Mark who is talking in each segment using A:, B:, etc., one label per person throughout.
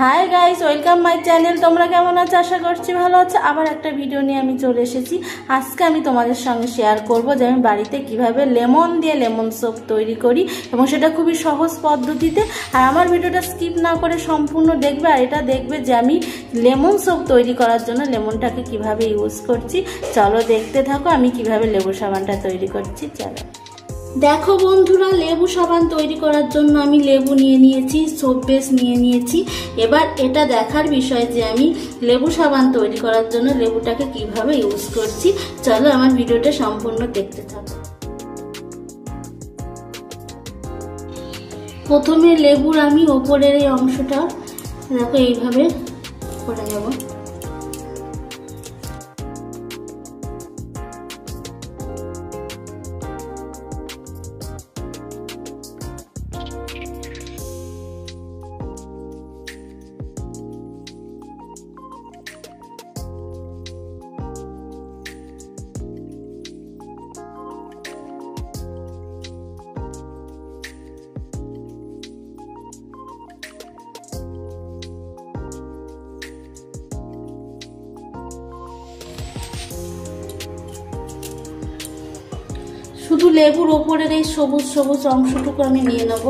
A: Hi guys welcome my channel. তোমরা কেমন আছো? আশা করছি ভালো আছো। আবার একটা ভিডিও নিয়ে আমি চলে এসেছি। আজকে আমি তোমাদের সঙ্গে শেয়ার করব যে আমি বাড়িতে কিভাবে লেমন দিয়ে লেমন সোপ তৈরি করি এবং সেটা খুবই সহজ পদ্ধতিতে। আর আমার ভিডিওটা স্কিপ না করে সম্পূর্ণ দেখবে আর এটা দেখবে যে আমি লেমন সোপ তৈরি করার জন্য লেমনটাকে কিভাবে ইউজ করছি। চলো দেখতে থাকো আমি কিভাবে লেবু সাবানটা তৈরি করছি। চলো দেখো বন্ধুরা, লেবু সাবান তৈরি করার জন্য আমি লেবু নিয়ে নিয়েছি, সোপ বেস নিয়ে নিয়েছি। এবার এটা দেখার বিষয় যে আমি লেবু সাবান তৈরি করার জন্য লেবুটাকে কিভাবে ইউজ করছি। চলো আমার ভিডিওটা সম্পূর্ণ দেখতে থাকো। প্রথমে লেবুর আমি ওপরের এই অংশটা দেখো এইভাবে করে নেব। শুধু লেবুর ওপরের এই সবুজ সবুজ অংশটুকু আমি নিয়ে নেব।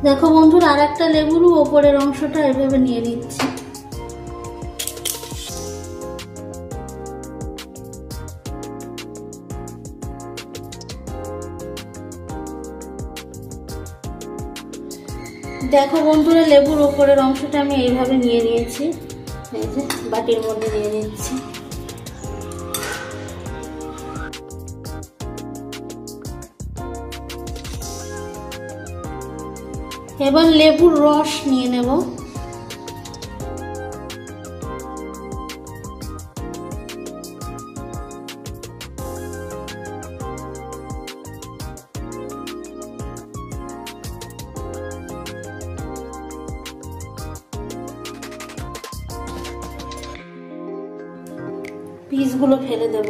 A: দেখো বন্ধুরা, আর একটা লেবুরও ওপরের অংশটা এভাবে নিয়ে নিচ্ছি। দেখো বন্ধুরা, লেবুর ওপরের অংশটা আমি এইভাবে নিয়ে নিয়েছি, এই যে বাটির মধ্যে নিয়ে নিচ্ছি। এবার লেবুর রস নিয়ে নেব। পিসগুলো ফেলে দেব।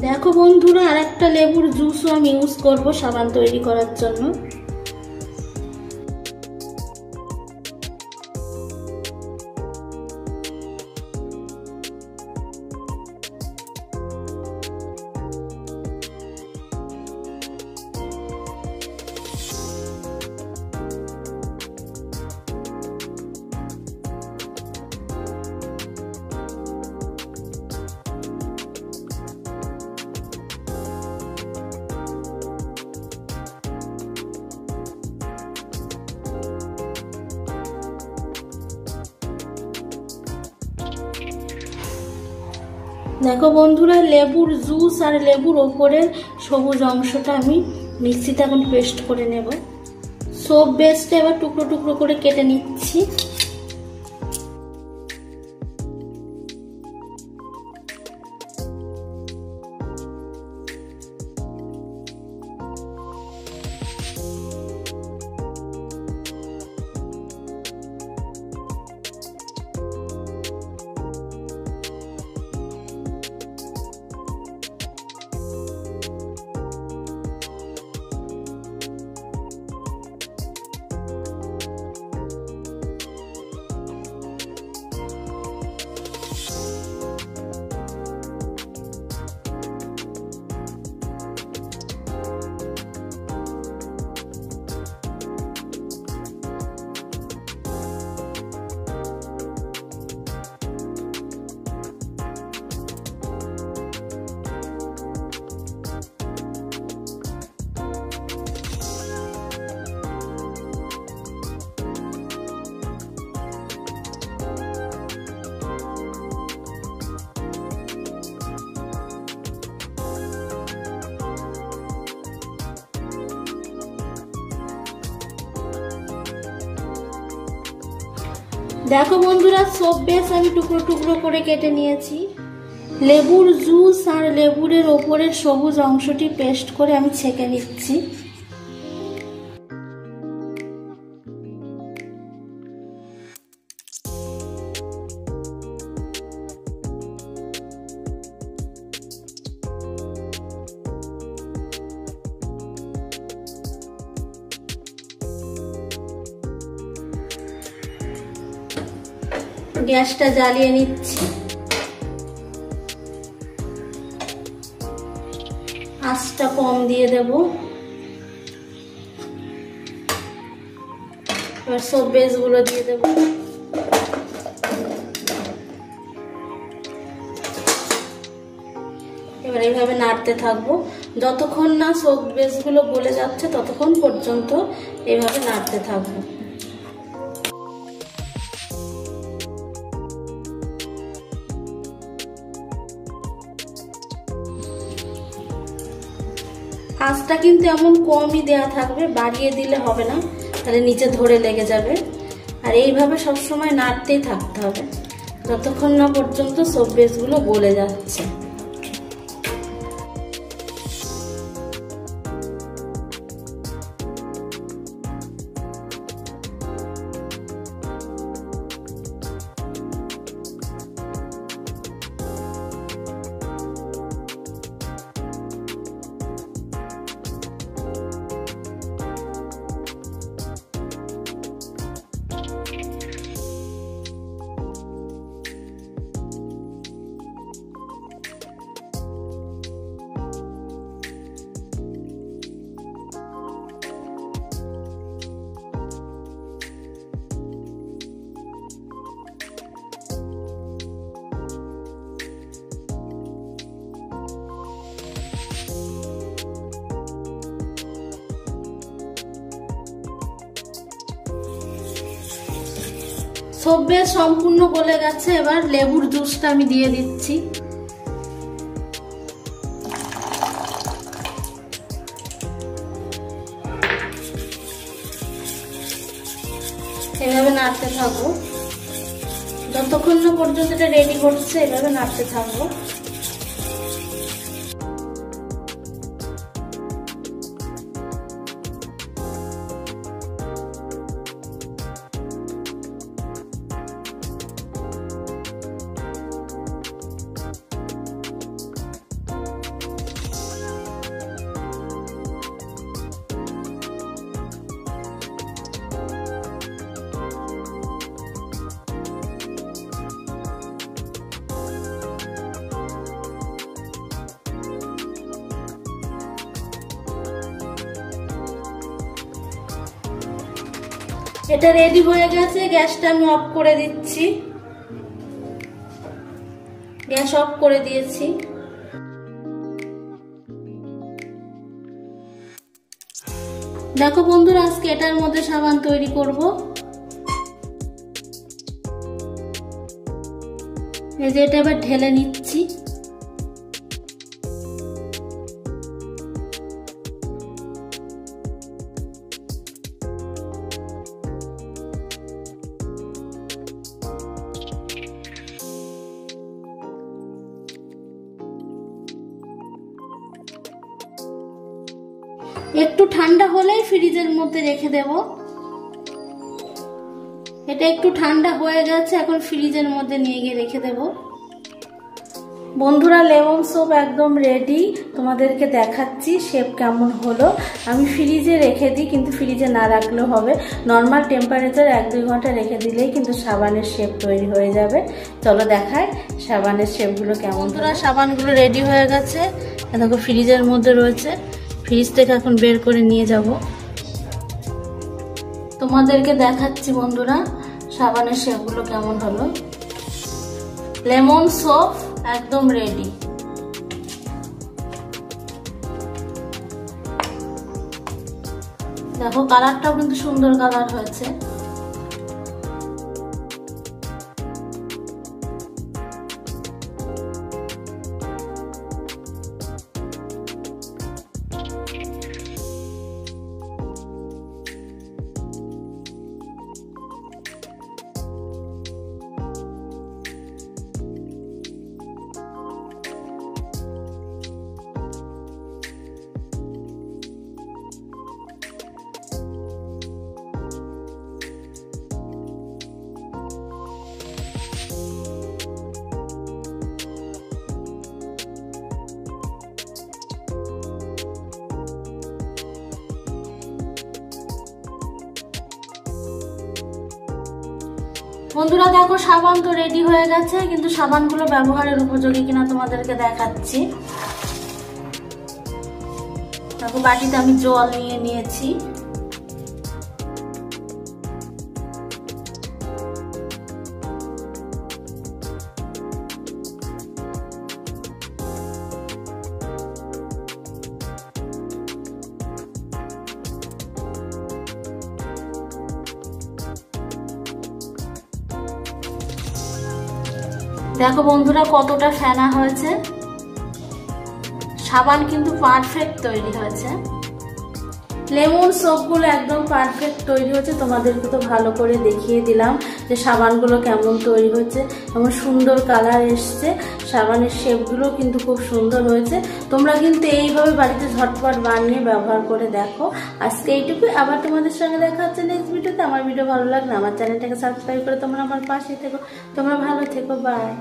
A: দেখো বন্ধুরা, আর একটা লেবুর জুসও আমি ইউজ করব সাবান তৈরি করার জন্য। দেখো বন্ধুরা, লেবুর জুস আর লেবুর ওপরের সবুজ অংশটা আমি মিক্সিতে এখন পেস্ট করে নেব। সোপ বেসটা এবার টুকরো টুকরো করে কেটে নিচ্ছি। দেখো বন্ধুরা, সোপ বেস আমি টুকরো টুকরো করে কেটে নিয়েছি। লেবুর জুস আর লেবুরের ওপরের সবুজ অংশটি পেস্ট করে আমি ছেঁকে নিচ্ছি। গ্যাসটা জ্বালিয়ে নিচ্ছি। আঁচটা কম দিয়ে দেব। এবার সব বেসগুলো দিয়ে দেব। এবার এইভাবে নাড়তে থাকবো যতক্ষণ না সব বেসগুলো গলে যাচ্ছে, ততক্ষণ পর্যন্ত এইভাবে নাড়তে থাকবো। আঁচটা কিন্তু এমন কমই দেওয়া থাকবে, বাড়িয়ে দিলে হবে না, তাহলে নিচে ধরে লেগে যাবে। আর এইভাবে সবসময় নাড়তেই থাকতে হবে যতক্ষণ না পর্যন্ত সব বেসগুলো গলে যাচ্ছে। সব বেশ সম্পূর্ণ গলে গেছে। এবার লেবুর জুসটা আমি দিয়ে দিচ্ছি। এভাবে নাড়তে থাকবো যতক্ষণ না পর্যন্ত এটা রেডি হচ্ছে, এভাবে নাড়তে থাকবো। এটা রেডি হয়ে গেছে। গ্যাসটা আমি অফ করে দিচ্ছি। গ্যাস অফ করে দিয়েছি। দেখো বন্ধুরা, আজকে এটার মধ্যে সাবান তৈরি করব। এই যে এটা এবার ঢেলে নিচ্ছি। একটু ঠান্ডা হলেই ফ্রিজের মধ্যে রেখে দেব। এটা একটু ঠান্ডা হয়ে গেছে, এখন ফ্রিজের মধ্যে নিয়ে গিয়ে রেখে দেব। বন্ধুরা, লেমন সোপ একদম রেডি। তোমাদেরকে দেখাচ্ছি শেপ কেমন হলো। আমি ফ্রিজে রেখে দিই, কিন্তু ফ্রিজে না রাখলেও হবে। নর্মাল টেম্পারেচার 1-2 ঘন্টা রেখে দিলেই কিন্তু সাবানের শেপ তৈরি হয়ে যাবে। চলো দেখাই সাবানের শেপগুলো কেমন। বন্ধুরা, সাবানগুলো রেডি হয়ে গেছে। দেখো ফ্রিজের মধ্যে রয়েছে। ফ্রিজ থেকে এখন বের করে নিয়ে যাব। তোমাদেরকে দেখাচ্ছি বন্ধুরা সাবানের শেপগুলো কেমন হলো। লেমন সোপ একদম রেডি। দেখো কালারটাও কিন্তু সুন্দর কালার হয়েছে। বন্ধুরা দেখো সাবান তো রেডি হয়ে গেছে, কিন্তু সাবানগুলো ব্যবহারের উপযোগী কিনা তোমাদেরকে দেখাচ্ছি। দেখো বাটিতে আমি জল নিয়ে নিয়েছি। দেখো বন্ধুরা কতটা ফেনা হয়েছে, সাবান কিন্তু পারফেক্ট তৈরি হয়েছে। লেমন সোপগুলো একদম পারফেক্ট তৈরি হয়েছে, তোমাদেরকে তো ভালো করে দেখিয়ে দিলাম যে সাবানগুলো কেমন তৈরি হচ্ছে, এবং সুন্দর কালার এসছে, সাবানের শেপগুলো কিন্তু খুব সুন্দর হয়েছে। তোমরা কিন্তু এইভাবে বাড়িতে ঝটপট বানিয়ে ব্যবহার করে দেখো। আজকে এইটুকু, আবার তোমাদের সঙ্গে দেখা হচ্ছে নেক্সট ভিডিওতে। আমার ভিডিও ভালো লাগলে আমার চ্যানেলটাকে সাবস্ক্রাইব করে তোমরা আমার পাশে থেকো। তোমরা ভালো থেকো, বাই।